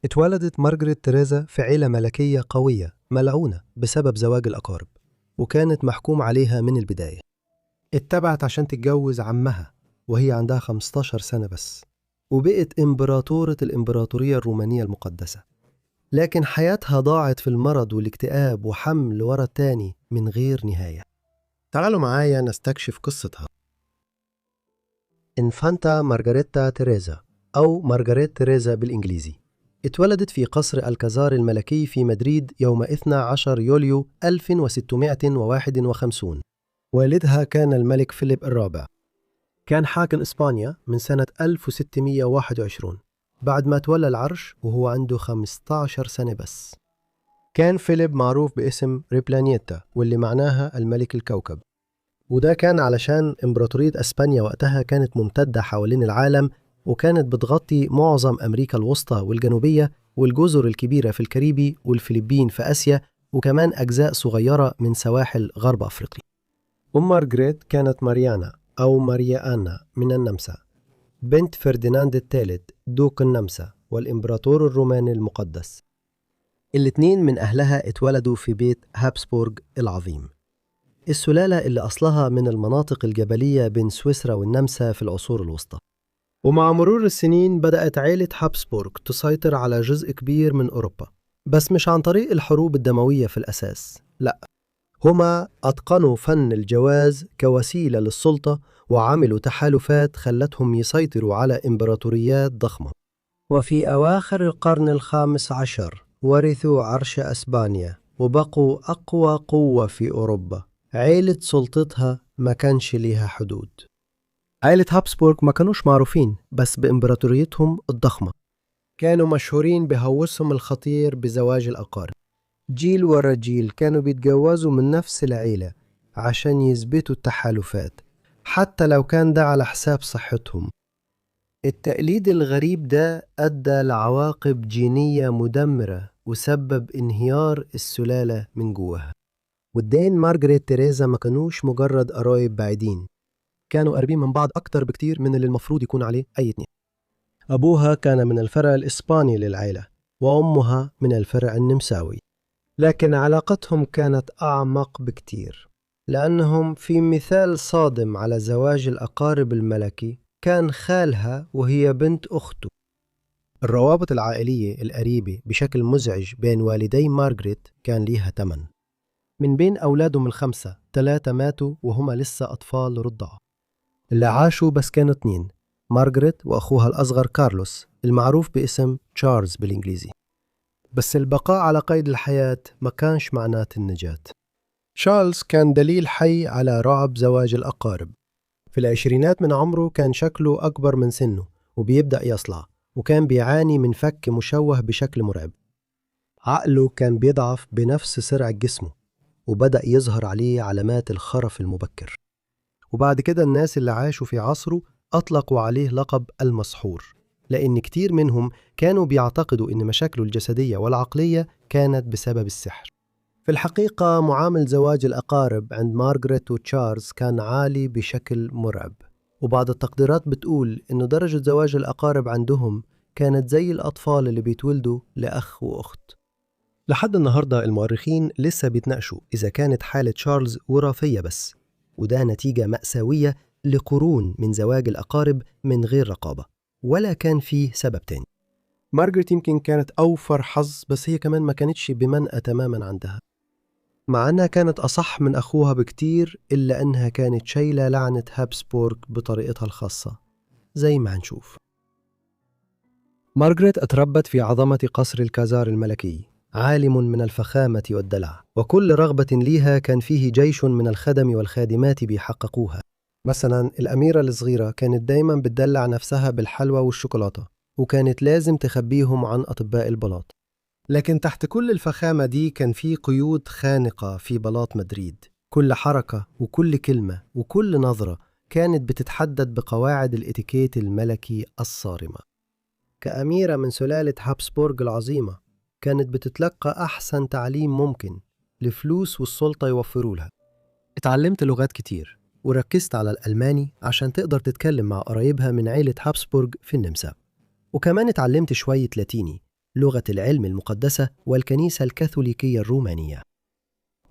اتولدت مارغريت تريزا في عيلة ملكية قوية ملعونة بسبب زواج الأقارب، وكانت محكوم عليها من البداية. اتبعت عشان تتجوز عمها وهي عندها 15 سنة بس، وبقت إمبراطورة الإمبراطورية الرومانية المقدسة. لكن حياتها ضاعت في المرض والاكتئاب وحمل ورا التاني من غير نهاية. تعالوا معايا نستكشف قصتها. إنفانتا مارغريتا تيريزا أو مارغريت تيريزا بالإنجليزي، اتولدت في قصر الكازار الملكي في مدريد يوم 12 يوليو 1651. والدها كان الملك فيليب الرابع، كان حاكم إسبانيا من سنة 1621 بعد ما تولى العرش وهو عنده 15 سنة بس. كان فيليب معروف باسم ريبلانيتا واللي معناها الملك الكوكب، وده كان علشان إمبراطورية أسبانيا وقتها كانت ممتدة حوالين العالم، وكانت بتغطي معظم أمريكا الوسطى والجنوبية والجزر الكبيرة في الكاريبي والفلبين في آسيا، وكمان أجزاء صغيرة من سواحل غرب أفريقيا. مارغريت كانت ماريانا أو ماريا آنا من النمسا، بنت فرديناند الثالث دوق النمسا والإمبراطور الروماني المقدس. الاثنين من أهلها اتولدوا في بيت هابسبورغ العظيم، السلالة اللي أصلها من المناطق الجبلية بين سويسرا والنمسا في العصور الوسطى. ومع مرور السنين بدأت عائلة هابسبورغ تسيطر على جزء كبير من أوروبا، بس مش عن طريق الحروب الدموية في الأساس، لا، هما أتقنوا فن الجواز كوسيلة للسلطة، وعملوا تحالفات خلتهم يسيطروا على إمبراطوريات ضخمة. وفي أواخر القرن ال15 ورثوا عرش أسبانيا وبقوا أقوى قوة في أوروبا. عائلة سلطتها ما كانش ليها حدود. عائلة هابسبورغ ما كانوش معروفين بس بإمبراطوريتهم الضخمة، كانوا مشهورين بهوسهم الخطير بزواج الأقارب. جيل ورا جيل كانوا بيتجوزوا من نفس العيلة عشان يثبتوا التحالفات، حتى لو كان ده على حساب صحتهم. التقليد الغريب ده أدى لعواقب جينية مدمرة وسبب انهيار السلالة من جواها. والدين مارغريت تيريزا ما كانوش مجرد قرايب بعيدين، كانوا قريبين من بعض أكتر بكتير من اللي المفروض يكون عليه أي اتنين. أبوها كان من الفرع الإسباني للعيلة، وأمها من الفرع النمساوي، لكن علاقتهم كانت أعمق بكتير، لأنهم في مثال صادم على زواج الأقارب الملكي كان خالها وهي بنت أخته. الروابط العائلية القريبة بشكل مزعج بين والدي مارغريت كان ليها تمن. من بين أولادهم ال5 3 ماتوا وهما لسه أطفال رضع. اللي عاشوا بس كانوا 2، مارغريت وأخوها الأصغر كارلوس المعروف باسم تشارلز بالإنجليزي. بس البقاء على قيد الحياة ما كانش معناه النجاة. تشارلز كان دليل حي على رعب زواج الأقارب. في العشرينات من عمره كان شكله أكبر من سنه وبيبدأ يصلع، وكان بيعاني من فك مشوه بشكل مرعب. عقله كان بيضعف بنفس سرعة جسمه، وبدأ يظهر عليه علامات الخرف المبكر. وبعد كده الناس اللي عاشوا في عصره أطلقوا عليه لقب المسحور، لأن كتير منهم كانوا بيعتقدوا إن مشاكله الجسدية والعقلية كانت بسبب السحر. في الحقيقة معامل زواج الأقارب عند مارغريت وتشارلز كان عالي بشكل مرعب، وبعض التقديرات بتقول إنه درجة زواج الأقارب عندهم كانت زي الأطفال اللي بيتولدوا لأخ وأخت. لحد النهاردة المؤرخين لسه بيتناقشوا إذا كانت حالة تشارلز وراثية بس، وده نتيجة مأساوية لقرون من زواج الأقارب من غير رقابة، ولا كان فيه سبب تاني. مارغريت يمكن كانت أوفر حظ، بس هي كمان ما كانتش بمنأى تماما عندها، مع أنها كانت أصح من أخوها بكتير، إلا أنها كانت شايلة لعنة هابسبورغ بطريقتها الخاصة زي ما هنشوف. مارغريت اتربت في عظمة قصر الكازار الملكي، عالم من الفخامة والدلع، وكل رغبة ليها كان فيه جيش من الخدم والخادمات بيحققوها. مثلا الأميرة الصغيرة كانت دايما بتدلع نفسها بالحلوى والشوكولاتة، وكانت لازم تخبيهم عن أطباء البلاط. لكن تحت كل الفخامة دي كان في قيود خانقة في بلاط مدريد. كل حركة وكل كلمة وكل نظرة كانت بتتحدد بقواعد الإتيكيت الملكي الصارمة. كأميرة من سلالة هابسبورغ العظيمة كانت بتتلقى أحسن تعليم ممكن لفلوس والسلطة يوفروا لها. اتعلمت لغات كتير وركزت على الألماني عشان تقدر تتكلم مع قرايبها من عيلة هابسبورغ في النمسا، وكمان اتعلمت شوية لاتيني لغة العلم المقدسة والكنيسة الكاثوليكية الرومانية.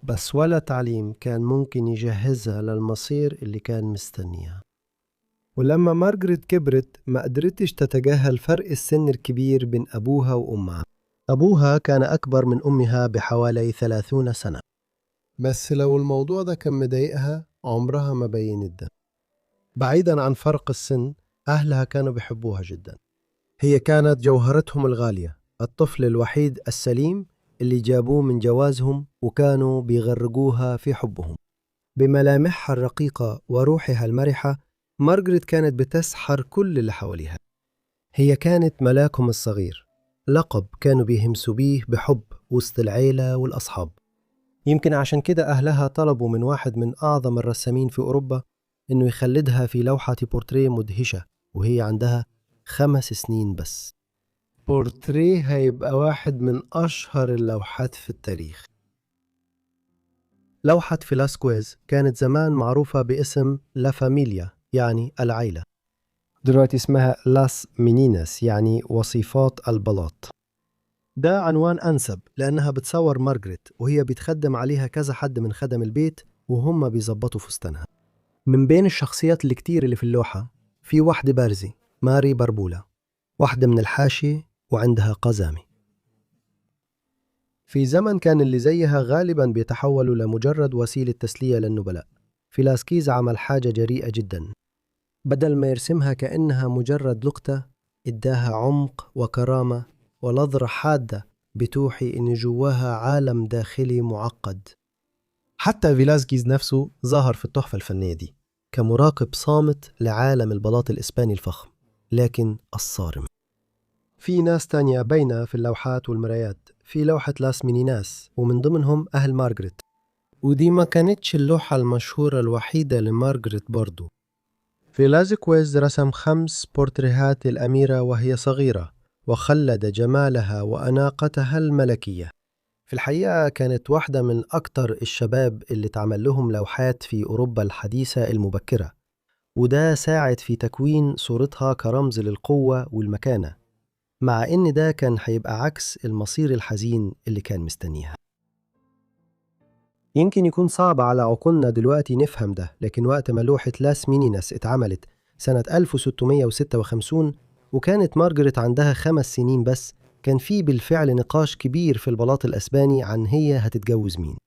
بس ولا تعليم كان ممكن يجهزها للمصير اللي كان مستنيها. ولما مارغريت كبرت ما قدرتش تتجاهل فرق السن الكبير بين أبوها وأمها. أبوها كان أكبر من أمها بحوالي 30 سنة، بس لو الموضوع ده كان مضايقها عمرها ما بينت ده. بعيداً عن فرق السن، أهلها كانوا بيحبوها جداً. هي كانت جوهرتهم الغالية، الطفل الوحيد السليم اللي جابوه من جوازهم، وكانوا بيغرقوها في حبهم. بملامحها الرقيقة وروحها المرحة، مارغريت كانت بتسحر كل اللي حواليها. هي كانت ملاكهم الصغير، لقب كانوا بيهمسوا بيه بحب وسط العيلة والأصحاب. يمكن عشان كده أهلها طلبوا من واحد من أعظم الرسامين في أوروبا إنه يخلدها في لوحة بورتريه مدهشة وهي عندها 5 سنين بس. بورتريه هيبقى واحد من أشهر اللوحات في التاريخ. لوحة فيلاسكويز كانت زمان معروفة باسم لا فاميليا، يعني العيلة. دلوقتي اسمها لاس مينيناس، يعني وصيفات البلاط. ده عنوان أنسب لأنها بتصور مارغريت وهي بتخدم عليها كذا حد من خدم البيت وهم بيظبطوا فستانها. من بين الشخصيات الكتير اللي في اللوحة في واحدة بارزة، ماري بربولا، واحدة من الحاشية وعندها قزامة. في زمن كان اللي زيها غالباً بيتحولوا لمجرد وسيلة تسلية للنبلاء، فيلاسكيز عمل حاجة جريئة جداً. بدل ما يرسمها كأنها مجرد لقطة، اداها عمق وكرامة ونظرة حادة بتوحي إن جواها عالم داخلي معقد. حتى فيلاسكيز نفسه ظهر في التحفة الفنية دي كمراقب صامت لعالم البلاط الإسباني الفخم لكن الصارم. في ناس تانية باينة في اللوحات والمرايات. في لوحة لاس مينيناس ومن ضمنهم أهل مارغريت، ودي ما كانتش اللوحة المشهورة الوحيدة لمارغريت برضو. فيلاسكويز رسم 5 بورتريهات الأميرة وهي صغيرة وخلد جمالها وأناقتها الملكية. في الحقيقة كانت واحدة من أكتر الشباب اللي تعمل لهم لوحات في أوروبا الحديثة المبكرة، وده ساعد في تكوين صورتها كرمز للقوة والمكانة، مع إن ده كان هيبقى عكس المصير الحزين اللي كان مستنيها. يمكن يكون صعب على عقولنا دلوقتي نفهم ده، لكن وقت ما لوحة لاس مينيناس اتعملت سنة 1656 وكانت مارغريت عندها 5 سنين بس، كان في بالفعل نقاش كبير في البلاط الأسباني عن هي هتتجوز مين.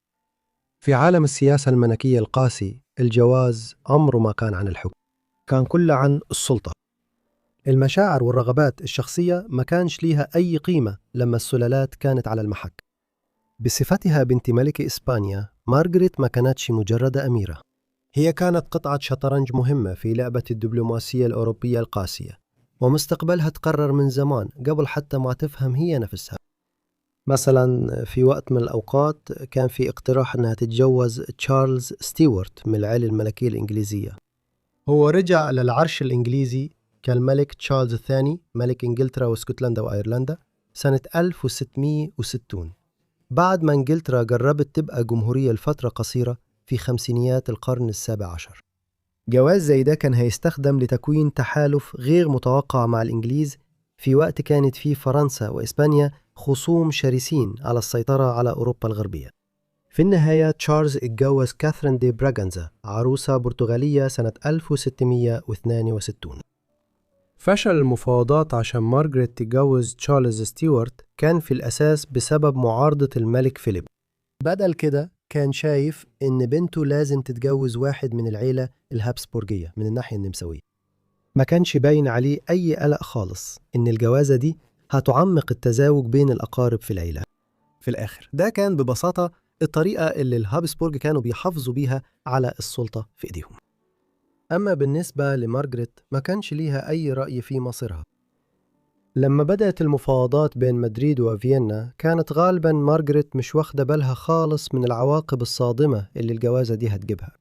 في عالم السياسة الملكية القاسي، الجواز عمره ما كان عن الحكم، كان كله عن السلطة. المشاعر والرغبات الشخصية ما كانش ليها أي قيمة لما السلالات كانت على المحك. بصفتها بنت ملك إسبانيا، مارغريت ما كانتش مجرد أميرة، هي كانت قطعة شطرنج مهمة في لعبة الدبلوماسية الأوروبية القاسية، ومستقبلها تقرر من زمان قبل حتى ما تفهم هي نفسها. مثلا في وقت من الأوقات كان في اقتراح أنها تتجوز تشارلز ستيوارت من العائلة الملكية الإنجليزية. هو رجع للعرش الإنجليزي كالملك تشارلز الثاني ملك إنجلترا واسكتلندا وأيرلندا سنة 1660، بعد ما إنجلترا جربت تبقى جمهورية لفترة قصيرة في خمسينيات القرن ال17. جواز زي ده كان هيستخدم لتكوين تحالف غير متوقع مع الإنجليز في وقت كانت فيه فرنسا وإسبانيا خصوم شرسين على السيطرة على أوروبا الغربية. في النهاية تشارلز اتجوز كاثرين دي براغانزا، عروسة برتغالية، سنة 1662. فشل المفاوضات عشان مارغريت تتجوز تشارلز ستيوارت كان في الأساس بسبب معارضة الملك فيليب. بدل كده كان شايف إن بنته لازم تتجوز واحد من العيلة الهابسبورغية من الناحية النمساوية. ما كانش باين عليه أي قلق خالص إن الجوازة دي هتعمق التزاوج بين الأقارب في العيلة. في الآخر ده كان ببساطة الطريقة اللي الهابسبورغ كانوا بيحافظوا بيها على السلطة في إيديهم. أما بالنسبة لمارغريت ما كانش ليها أي رأي في مصيرها. لما بدأت المفاوضات بين مدريد وفيينا كانت غالباً مارغريت مش واخدة بالها خالص من العواقب الصادمة اللي الجوازة دي هتجيبها.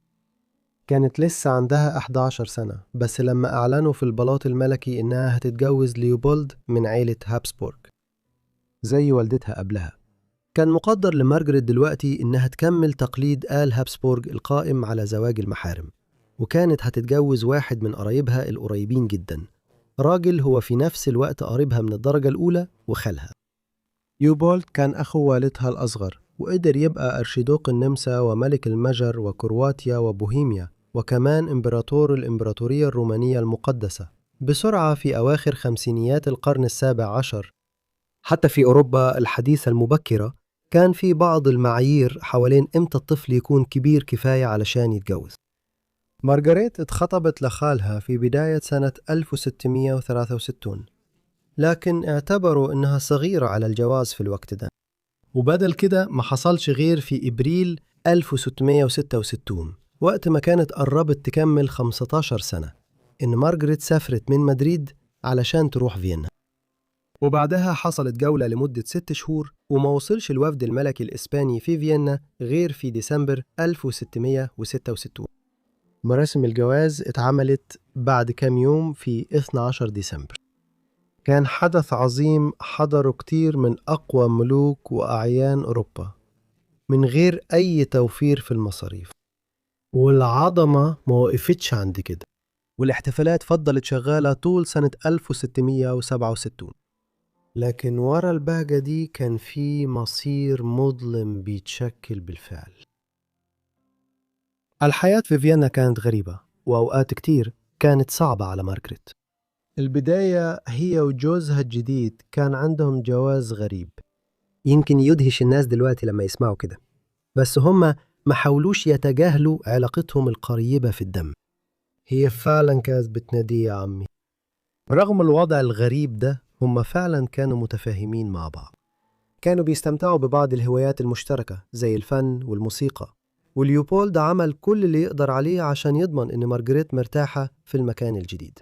كانت لسه عندها 11 سنة بس لما أعلنوا في البلاط الملكي إنها هتتجوز ليوبولد من عيلة هابسبورغ زي والدتها قبلها، كان مقدر لمارغريت دلوقتي إنها تكمل تقليد آل هابسبورغ القائم على زواج المحارم، وكانت هتتجوز واحد من قرايبها القريبين جدا، راجل هو في نفس الوقت قريبها من الدرجة الأولى وخالها. ليوبولد كان أخو والدها الأصغر، وقدر يبقى أرشيدوق النمسا وملك المجر وكرواتيا وبوهيميا، وكمان إمبراطور الإمبراطورية الرومانية المقدسة بسرعة في أواخر خمسينيات القرن السابع عشر. حتى في أوروبا الحديثة المبكرة كان في بعض المعايير حوالين إمتى الطفل يكون كبير كفاية علشان يتجوز. مارغريت اتخطبت لخالها في بداية سنة 1663، لكن اعتبروا إنها صغيرة على الجواز في الوقت ده، وبدل كده ما حصلش غير في إبريل 1666 وقت ما كانت قربت تكمل 15 سنة إن مارغريت سافرت من مدريد علشان تروح فيينا. وبعدها حصلت جولة لمدة 6 شهور، وما وصلش الوفد الملكي الإسباني في فيينا غير في ديسمبر 1666. مراسم الجواز اتعملت بعد كام يوم في 12 ديسمبر. كان حدث عظيم حضره كتير من أقوى ملوك وأعيان أوروبا من غير أي توفير في المصاريف، والعظمة ما وقفتش عند كده، والاحتفالات فضلت شغالة طول سنة 1667. لكن ورا البهجة دي كان في مصير مظلم بيتشكل بالفعل. الحياة في فيينا كانت غريبة، وأوقات كتير كانت صعبة على مارغريت. البداية هي وجوزها الجديد كان عندهم جواز غريب، يمكن يدهش الناس دلوقتي لما يسمعوا كده، بس هم ما حاولوش يتجاهلوا علاقتهم القريبة في الدم. هي فعلا كانت بتنادي يا عمي. رغم الوضع الغريب ده هم فعلا كانوا متفاهمين مع بعض، كانوا بيستمتعوا ببعض الهوايات المشتركة زي الفن والموسيقى، وليوبولد عمل كل اللي يقدر عليه عشان يضمن إن مارغريت مرتاحة في المكان الجديد.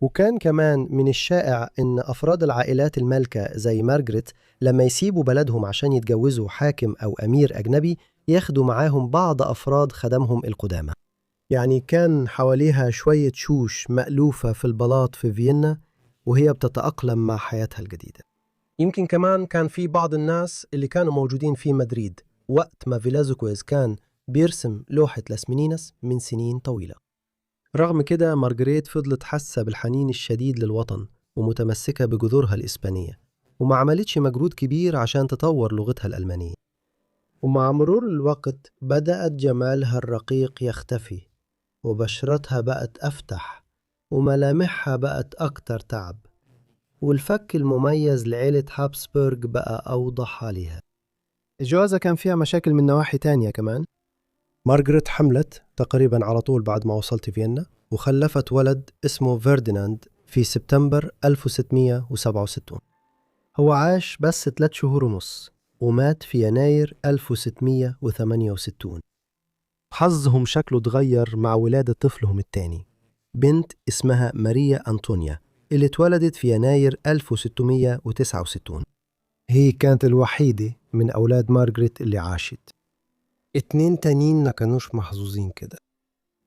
وكان كمان من الشائع إن أفراد العائلات المالكة زي مارغريت لما يسيبوا بلدهم عشان يتجوزوا حاكم أو أمير أجنبي ياخدوا معاهم بعض أفراد خدمهم القدامى. يعني كان حواليها شوية شوش مألوفة في البلاط في فيينا وهي بتتأقلم مع حياتها الجديدة. يمكن كمان كان في بعض الناس اللي كانوا موجودين في مدريد وقت ما فيلازوكويز كان بيرسم لوحة لاس مينيناس من سنين طويلة. رغم كده مارغريت فضلت حاسة بالحنين الشديد للوطن ومتمسكة بجذورها الإسبانية، وما عملتش مجهود كبير عشان تطور لغتها الألمانية. ومع مرور الوقت بدأت جمالها الرقيق يختفي، وبشرتها بقت أفتح، وملامحها بقت أكتر تعب، والفك المميز لعيلة هابسبورغ بقى أوضح عليها. الجوازة كان فيها مشاكل من نواحي تانية كمان. مارغريت حملت تقريبا على طول بعد ما وصلت فيينا، وخلفت ولد اسمه فرديناند في سبتمبر 1667. هو عاش بس 3 شهور ونص ومات في يناير 1668. حظهم شكله اتغير مع ولادة طفلهم الثاني، بنت اسمها ماريا أنطونيا اللي اتولدت في يناير 1669. هي كانت الوحيدة من أولاد مارغريت اللي عاشت. 2 تانيين ما كانوش محظوظين كده.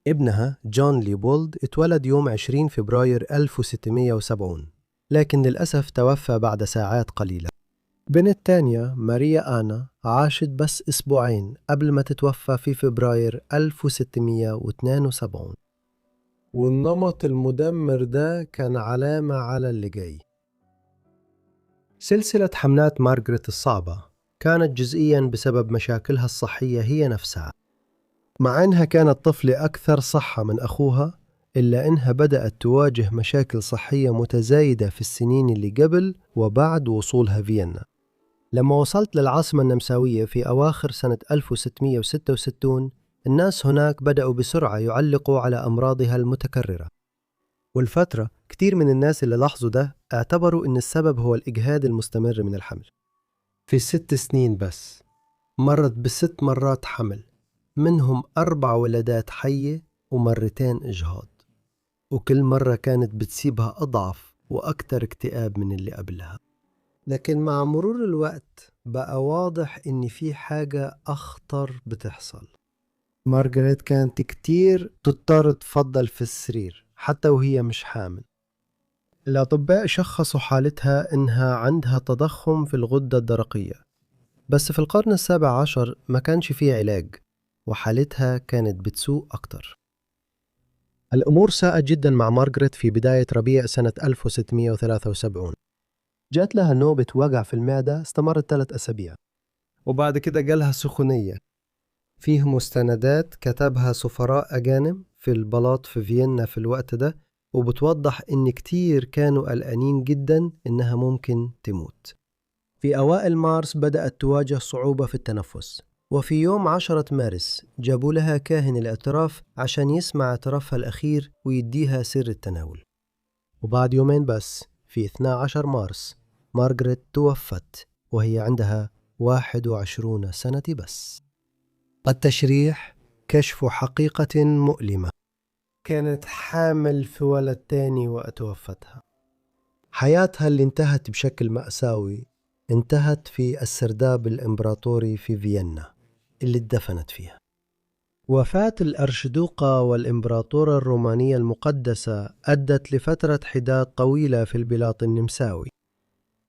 ابنها جون ليوبولد اتولد يوم 20 فبراير 1670، لكن للأسف توفى بعد ساعات قليلة. بنت تانية ماريا آنا عاشت بس أسبوعين قبل ما تتوفى في فبراير 1672. والنمط المدمر ده كان علامة على اللي جاي. سلسلة حملات مارغريت الصعبة كانت جزئياً بسبب مشاكلها الصحية هي نفسها. مع أنها كانت طفلة أكثر صحة من أخوها، إلا أنها بدأت تواجه مشاكل صحية متزايدة في السنين اللي قبل وبعد وصولها فيينا. لما وصلت للعاصمة النمساوية في أواخر سنة 1666 الناس هناك بدأوا بسرعة يعلقوا على أمراضها المتكررة. والفترة كتير من الناس اللي لاحظوا ده اعتبروا أن السبب هو الإجهاد المستمر من الحمل. في 6 سنين بس مرت ب6 مرات حمل، منهم 4 ولادات حية ومرتين إجهاض، وكل مرة كانت بتسيبها أضعف وأكثر اكتئاب من اللي قبلها. لكن مع مرور الوقت بقى واضح إن في حاجة أخطر بتحصل. مارغريت كانت كتير تضطر تفضل في السرير حتى وهي مش حامل. الأطباء شخصوا حالتها إنها عندها تضخم في الغدة الدرقية، بس في القرن السابع عشر ما كانش فيه علاج، وحالتها كانت بتسوء أكتر. الأمور ساءت جدا مع مارغريت في بداية ربيع سنة 1673. جات لها نوبة وجع في المعدة استمرت 3 أسابيع، وبعد كده جالها سخونية. فيه مستندات كتبها سفراء أجانب في البلاط في فيينا في الوقت ده، وبتوضح إن كتير كانوا قلقانين جدا إنها ممكن تموت. في أوائل مارس بدأت تواجه صعوبة في التنفس، وفي يوم 10 مارس جابوا لها كاهن الاعتراف عشان يسمع اعترافها الأخير ويديها سر التناول. وبعد يومين بس في 12 مارس مارغريت توفت وهي عندها 21 سنة بس. التشريح: كشف حقيقة مؤلمة. كانت حامل في ولد تاني وقت وفتها. حياتها اللي انتهت بشكل مأساوي انتهت في السرداب الإمبراطوري في فيينا اللي اتدفنت فيها. وفاة الأرشدوقة والإمبراطورة الرومانية المقدسة أدت لفترة حداد طويلة في البلاط النمساوي.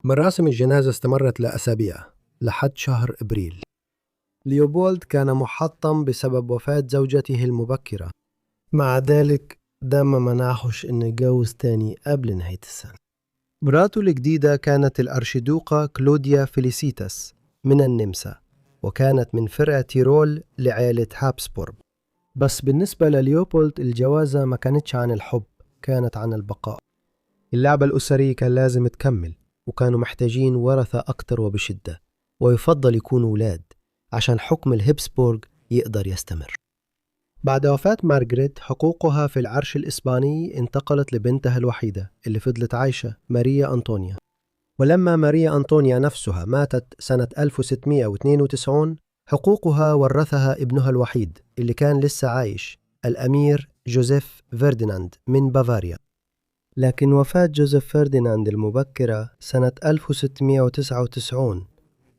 مراسم الجنازة استمرت لأسابيع لحد شهر إبريل. ليوبولد كان محطم بسبب وفاة زوجته المبكرة، مع ذلك دام مناحش إنه يتجوز تاني قبل نهاية السنة. مراته الجديدة كانت الأرشدوقة كلوديا فيليسيتاس من النمسا، وكانت من فرع تيرول لعائلة هابسبورغ. بس بالنسبة لليوبولد الجوازة ما كانتش عن الحب، كانت عن البقاء. اللعبة الأسرية كان لازم تكمل، وكانوا محتاجين ورثة أكتر وبشدة، ويفضل يكونوا أولاد عشان حكم الهابسبورغ يقدر يستمر. بعد وفاة مارغريت حقوقها في العرش الإسباني انتقلت لبنتها الوحيدة اللي فضلت عايشة، ماريا أنطونيا. ولما ماريا أنطونيا نفسها ماتت سنة 1692 حقوقها ورثها ابنها الوحيد اللي كان لسه عايش، الأمير جوزيف فرديناند من بافاريا. لكن وفاة جوزيف فرديناند المبكرة سنة 1699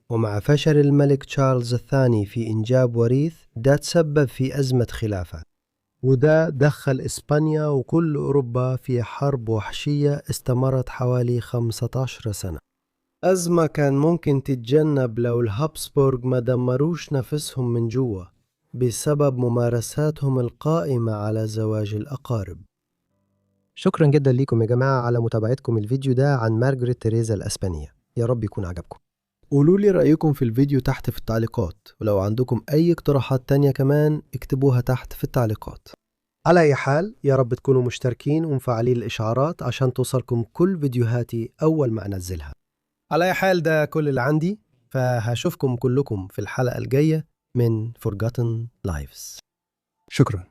ومع فشل الملك تشارلز الثاني في إنجاب وريث ده تسبب في أزمة خلافة، وده دخل إسبانيا وكل أوروبا في حرب وحشية استمرت حوالي 15 سنة. أزمة كان ممكن تتجنب لو الهابسبورغ ما دمروش نفسهم من جوا بسبب ممارساتهم القائمة على زواج الأقارب. شكرا جدا لكم يا جماعة على متابعتكم الفيديو ده عن مارغريت تيريزا الأسبانية، يا رب يكون عجبكم. قولوا لي رأيكم في الفيديو تحت في التعليقات، ولو عندكم أي اقتراحات تانية كمان اكتبوها تحت في التعليقات. على أي حال يا رب تكونوا مشتركين ومفعلين الإشعارات عشان توصلكم كل فيديوهاتي أول ما أنزلها. على أي حال ده كل اللي عندي، فهشوفكم كلكم في الحلقة الجاية من Forgotten Lives. شكرا.